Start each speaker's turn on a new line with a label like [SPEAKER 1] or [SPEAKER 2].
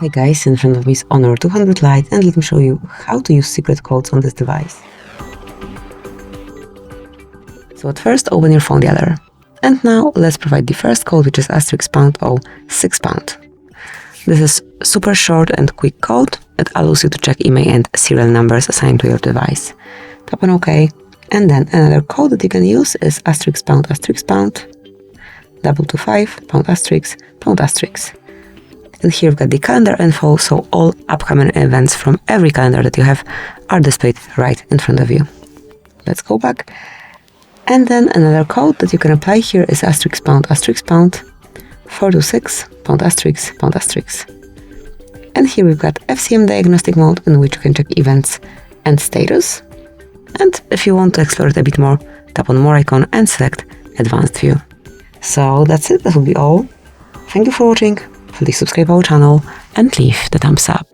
[SPEAKER 1] Hi guys, in front of me is Honor 200 Lite, and let me show you how to use secret codes on this device. So at first open your phone dialer. And now let's provide the first code, which is *pound 6 pound. This is super short and quick code. It allows you to check email and serial numbers assigned to your device. Tap on OK. And then another code that you can use is *pound 225 #pound*. And here we've got the calendar info, so all upcoming events from every calendar that you have are displayed right in front of you. Let's go back. And then another code that you can apply here is *pound 426 #**. And here we've got FCM diagnostic mode, in which you can check events and status. And if you want to explore it a bit more, tap on more icon and select advanced view. So that's it, that will be all. Thank you for watching. Please subscribe our channel and leave the thumbs up.